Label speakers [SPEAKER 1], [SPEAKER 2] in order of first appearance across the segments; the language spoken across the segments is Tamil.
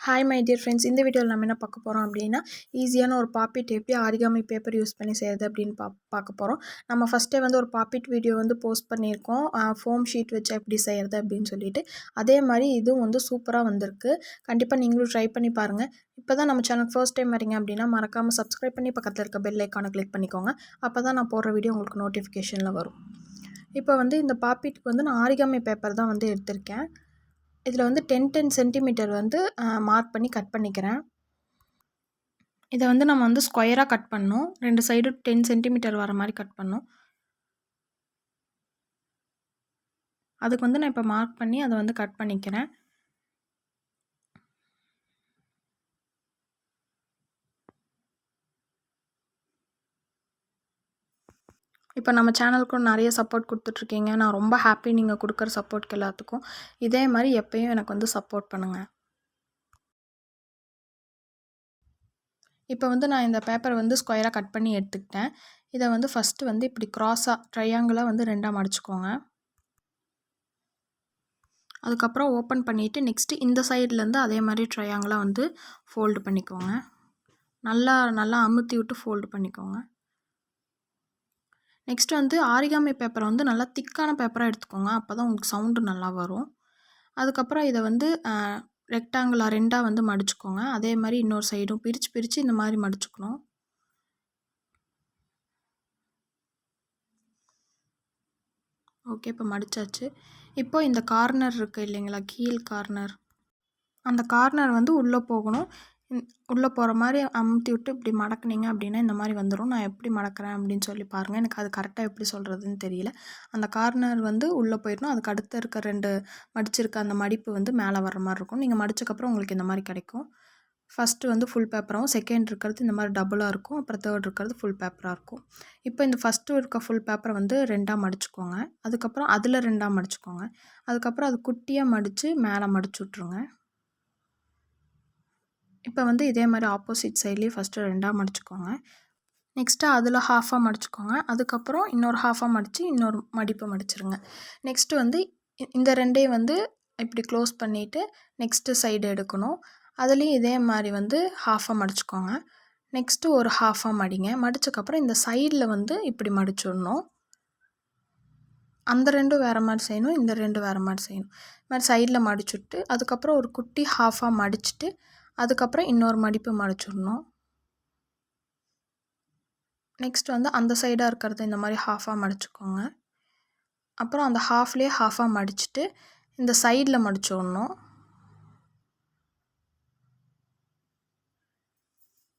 [SPEAKER 1] ஹாய் மை டியர் ஃப்ரெண்ட்ஸ், இந்த வீடியோவில் நம்ம என்ன பார்க்க போகிறோம் அப்படின்னா, ஈஸியான ஒரு பாப்பிட் எப்படி ஆரிகாமி பேப்பர் யூஸ் பண்ணி செய்கிறது அப்படின்னு பார்க்க போகிறோம். நம்ம ஃபஸ்ட்டே வந்து ஒரு பாப்பிட் வீடியோ வந்து போஸ்ட் பண்ணியிருக்கோம், ஃபோம் ஷீட் வச்சு எப்படி செய்கிறது அப்படின்னு சொல்லிட்டு. அதே மாதிரி இதுவும் வந்து சூப்பராக வந்திருக்கு. கண்டிப்பாக நீங்களும் ட்ரை பண்ணி பாருங்கள். இப்போ தான் நம்ம சேனல் ஃபர்ஸ்ட் டைம் வரீங்க அப்படின்னா மறக்காமல் சப்ஸ்கிரைப் பண்ணி பக்கத்தில் இருக்க பெல் ஐக்கானை கிளிக் பண்ணிக்கோங்க. அப்போ தான் நான் போடுற வீடியோ உங்களுக்கு நோட்டிஃபிகேஷனில் வரும். இப்போ வந்து இந்த பாப்பிட்டுக்கு வந்து நான் ஆரிகாமி பேப்பர் தான் வந்து எடுத்திருக்கேன். இதில் வந்து 10 சென்டிமீட்டர் வந்து மார்க் பண்ணி கட் பண்ணிக்கிறேன். இதை வந்து நம்ம வந்து ஸ்கொயராக கட் பண்ணணும். 2 சைடும் 10 சென்டிமீட்டர் வர மாதிரி கட் பண்ணணும். அதுக்கு வந்து நான் இப்போ மார்க் பண்ணி அதை வந்து கட் பண்ணிக்கிறேன். இப்போ நம்ம சேனலுக்கும் நிறைய சப்போர்ட் கொடுத்துட்ருக்கீங்க. நான் ரொம்ப ஹாப்பி நீங்கள் கொடுக்குற சப்போர்ட்க்கு எல்லாத்துக்கும். இதே மாதிரி எப்பயும் எனக்கு வந்து சப்போர்ட் பண்ணுங்கள். இப்போ வந்து நான் இந்த பேப்பரை வந்து ஸ்கொயராக கட் பண்ணி எடுத்துக்கிட்டேன். இதை வந்து ஃபஸ்ட்டு வந்து இப்படி க்ராஸாக ட்ரையாங்கிளாக வந்து 2ஆக மடிச்சுக்கோங்க. அதுக்கப்புறம் ஓப்பன் பண்ணிவிட்டு நெக்ஸ்ட்டு இந்த சைட்லேருந்து அதே மாதிரி ட்ரையாங்கிளாக வந்து ஃபோல்டு பண்ணிக்கோங்க. நல்லா அமுத்தி விட்டு ஃபோல்டு பண்ணிக்கோங்க. நெக்ஸ்ட்டு வந்து ஆரிகாமி பேப்பரை வந்து நல்லா திக்கான பேப்பராக எடுத்துக்கோங்க. அப்போ தான் உங்களுக்கு சவுண்டு நல்லா வரும். அதுக்கப்புறம் இதை வந்து ரெக்டாங்கிளாக 2ஆக வந்து மடிச்சுக்கோங்க. அதே மாதிரி இன்னொரு சைடும் பிரித்து இந்த மாதிரி மடிச்சுக்கணும். ஓகே, இப்போ மடித்தாச்சு. இப்போது இந்த கார்னர் இருக்குது இல்லைங்களா, கீழ் கார்னர், அந்த கார்னர் வந்து உள்ளே போகணும். உள்ளே போகிற மாதிரி அமுத்தி விட்டு இப்படி மடக்குனிங்க அப்படின்னா இந்த மாதிரி வந்துடும். நான் எப்படி மடக்கிறேன் அப்படின்னு சொல்லி பாருங்கள். எனக்கு அது கரெக்டாக எப்படி சொல்கிறதுன்னு தெரியல. அந்த கார்னர் வந்து உள்ளே போயிடணும். அதுக்கு அடுத்து இருக்க 2 மடிச்சிருக்க அந்த மடிப்பு வந்து மேலே வர மாதிரி இருக்கும். நீங்கள் மடிச்சக்கப்புறம் உங்களுக்கு இந்த மாதிரி கிடைக்கும். ஃபஸ்ட்டு வந்து ஃபுல் பேப்பராகவும், செகண்ட் இருக்கிறது இந்த மாதிரி டபுளாக இருக்கும். அப்புறம் தேர்ட் இருக்கிறது ஃபுல் பேப்பராக இருக்கும். இப்போ இந்த ஃபஸ்ட்டு இருக்க ஃபுல் பேப்பரை வந்து 2ஆக மடிச்சுக்கோங்க. அதுக்கப்புறம் அதில் 2ஆக மடிச்சுக்கோங்க. அதுக்கப்புறம் அது குட்டியாக மடித்து மேலே மடிச்சு விட்ருங்க. இப்போ வந்து இதே மாதிரி ஆப்போசிட் சைட்லேயே ஃபஸ்ட்டு 2ஆக மடிச்சுக்கோங்க. நெக்ஸ்ட்டு அதில் ஹாஃபாக மடிச்சுக்கோங்க. அதுக்கப்புறம் இன்னொரு ஹாஃபாக மடித்து இன்னொரு மடிப்பு மடிச்சிருங்க. நெக்ஸ்ட்டு வந்து இந்த 2ஐயும் வந்து இப்படி க்ளோஸ் பண்ணிவிட்டு நெக்ஸ்ட்டு சைடு எடுக்கணும். அதுலேயும் இதே மாதிரி வந்து ஹாஃபாக மடிச்சுக்கோங்க. நெக்ஸ்ட்டு ஒரு ஹாஃபாக மடிங்க. மடித்தக்கப்புறம் இந்த சைடில் வந்து இப்படி மடிச்சிடணும். அந்த 2ம் வேறு மாதிரி செய்யணும், இந்த 2 வேறு மாதிரி செய்யணும். இது மாதிரி சைடில் மடிச்சுட்டு அதுக்கப்புறம் ஒரு குட்டி ஹாஃபாக மடிச்சுட்டு அதுக்கப்புறம் இன்னொரு மடிப்பு மடிச்சிடணும். நெக்ஸ்ட் வந்து அந்த சைடாக இருக்கிறத இந்த மாதிரி ஹாஃபாக மடிச்சுக்கோங்க. அப்புறம் அந்த ஹாஃப்லேயே ஹாஃபாக மடிச்சுட்டு இந்த சைடில் மடிச்சிடணும்.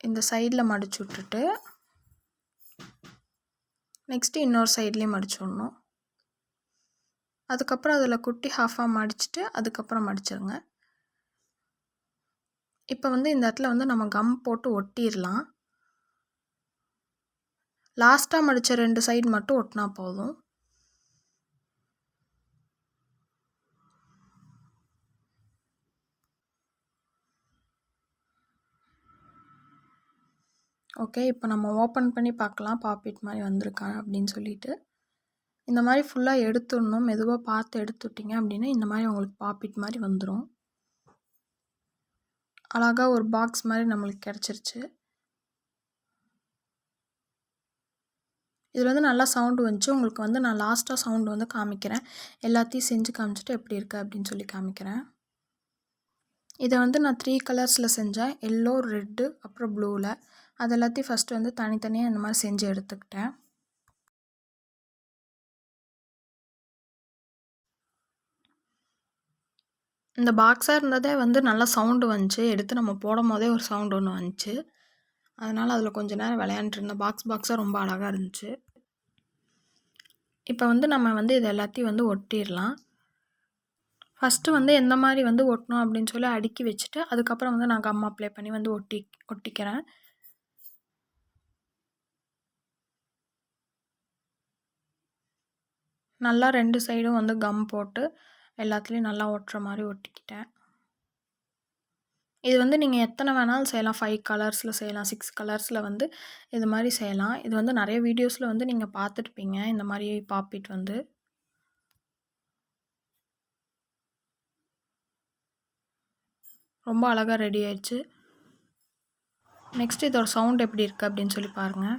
[SPEAKER 1] இந்த சைடில் மடிச்சு விட்டுட்டு நெக்ஸ்ட்டு இன்னொரு சைட்லேயும் மடிச்சிடணும். அதுக்கப்புறம் அதில் குட்டி ஹாஃபாக மடிச்சுட்டு அதுக்கப்புறம் மடிச்சிருங்க. இப்போ வந்து இந்த இடத்துல வந்து நம்ம கம் போட்டு ஒட்டிடலாம். லாஸ்ட்டாக மடித்த 2 சைடு மட்டும் ஒட்டினா போதும். ஓகே, இப்போ நம்ம ஓப்பன் பண்ணி பார்க்கலாம் பாப்பிட் மாதிரி வந்திருக்கா அப்படின்னு சொல்லிட்டு. இந்த மாதிரி ஃபுல்லாக எடுத்துடணும். மெதுவாக பார்த்து எடுத்துட்டிங்க அப்படின்னா இந்த மாதிரி உங்களுக்கு பாப்பிட் மாதிரி வந்துடும். அழகாக ஒரு பாக்ஸ் மாதிரி நம்மளுக்கு கிடச்சிருச்சு. இதில் வந்து நல்லா சவுண்டு வந்துச்சு. உங்களுக்கு வந்து நான் லாஸ்ட்டாக சவுண்டு வந்து காமிக்கிறேன். எல்லாத்தையும் செஞ்சு காமிச்சிட்டு எப்படி இருக்குது அப்படின்னு சொல்லி காமிக்கிறேன். இதை வந்து நான் 3 கலர்ஸில் செஞ்சேன். எல்லோ, ரெட்டு, அப்புறம் ப்ளூவில். அது எல்லாத்தையும் ஃபஸ்ட்டு வந்து தனித்தனியாக இந்த மாதிரி செஞ்சு எடுத்துக்கிட்டேன். இந்த பாக்ஸாக இருந்ததே வந்து நல்லா சவுண்டு வந்துச்சு. எடுத்து நம்ம போடும் போதே ஒரு சவுண்டு ஒன்று வந்துச்சு. அதனால் அதில் கொஞ்சம் நேரம் விளையாண்டுருந்தேன். பாக்ஸாக ரொம்ப அழகாக இருந்துச்சு. இப்போ வந்து நம்ம வந்து இது எல்லாத்தையும் வந்து ஒட்டிடலாம். ஃபஸ்ட்டு வந்து எந்த மாதிரி வந்து ஒட்டணும் அப்படின்னு சொல்லி அடுக்கி வச்சுட்டு அதுக்கப்புறம் வந்து நான் கம் அப்ளை பண்ணி வந்து ஒட்டிக்கிறேன். நல்லா 2 சைடும் வந்து கம் போட்டு எல்லாத்துலேயும் நல்லா ஒட்டுற மாதிரி ஒட்டிக்கிட்டேன். இது வந்து நீங்கள் எத்தனை வேணாலும் செய்யலாம். 5 கலர்ஸில் செய்யலாம், 6 கலர்ஸில் வந்து இது மாதிரி செய்யலாம். இது வந்து நிறைய வீடியோஸில் வந்து நீங்கள் பார்த்துருப்பீங்க இந்த மாதிரி பாப்பிட் வந்து. ரொம்ப அழகாக ரெடி ஆயிடுச்சு. நெக்ஸ்ட் இதோட சவுண்ட் எப்படி இருக்குது அப்படின்னு சொல்லி பாருங்கள்.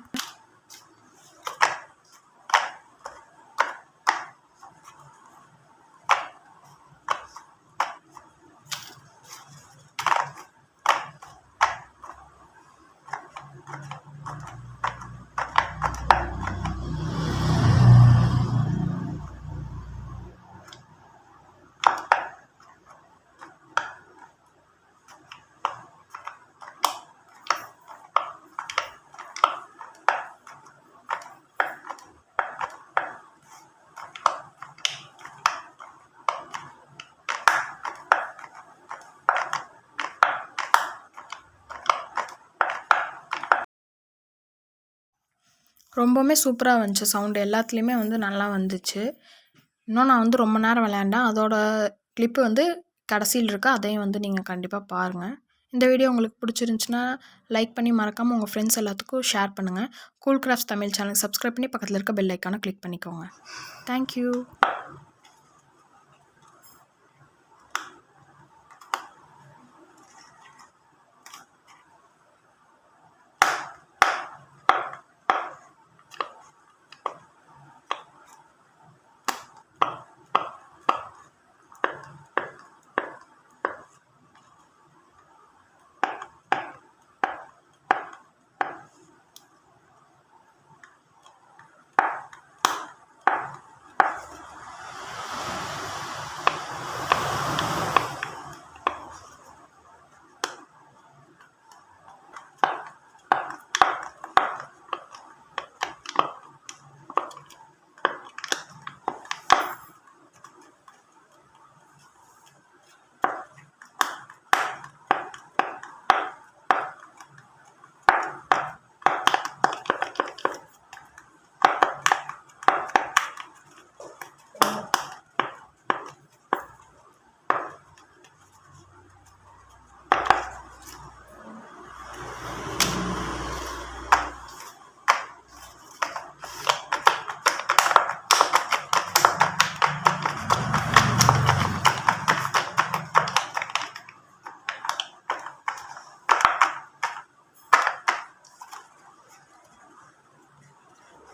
[SPEAKER 1] ரொம்பவுமே சூப்பராக வந்துச்சு. சவுண்டு எல்லாத்துலேயுமே வந்து நல்லா வந்துச்சு. இன்னும் நான் வந்து ரொம்ப நேரம் விளையாண்டேன். அதோட கிளிப்பு வந்து கடைசியில் இருக்கு. அதையும் வந்து நீங்கள் கண்டிப்பாக பாருங்கள். இந்த வீடியோ உங்களுக்கு பிடிச்சிருந்துச்சுன்னா லைக் பண்ணி மறக்காமல் உங்கள் ஃப்ரெண்ட்ஸ் எல்லாத்துக்கும் ஷேர் பண்ணுங்கள். Cool crafts Tamil channel subscribe பண்ணி பக்கத்தில் இருக்க பெல் ஐக்கானை கிளிக் பண்ணிக்கோங்க. தேங்க்யூ.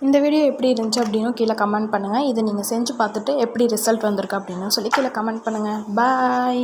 [SPEAKER 1] இந்த வீடியோ எப்படி இருந்துச்சு அப்படின்னு கீழே கமெண்ட் பண்ணுங்கள். இதை நீங்கள் செஞ்சு பார்த்துட்டு எப்படி ரிசல்ட் வந்திருக்கு அப்படின்னு சொல்லி கீழே கமெண்ட் பண்ணுங்கள். பாய்.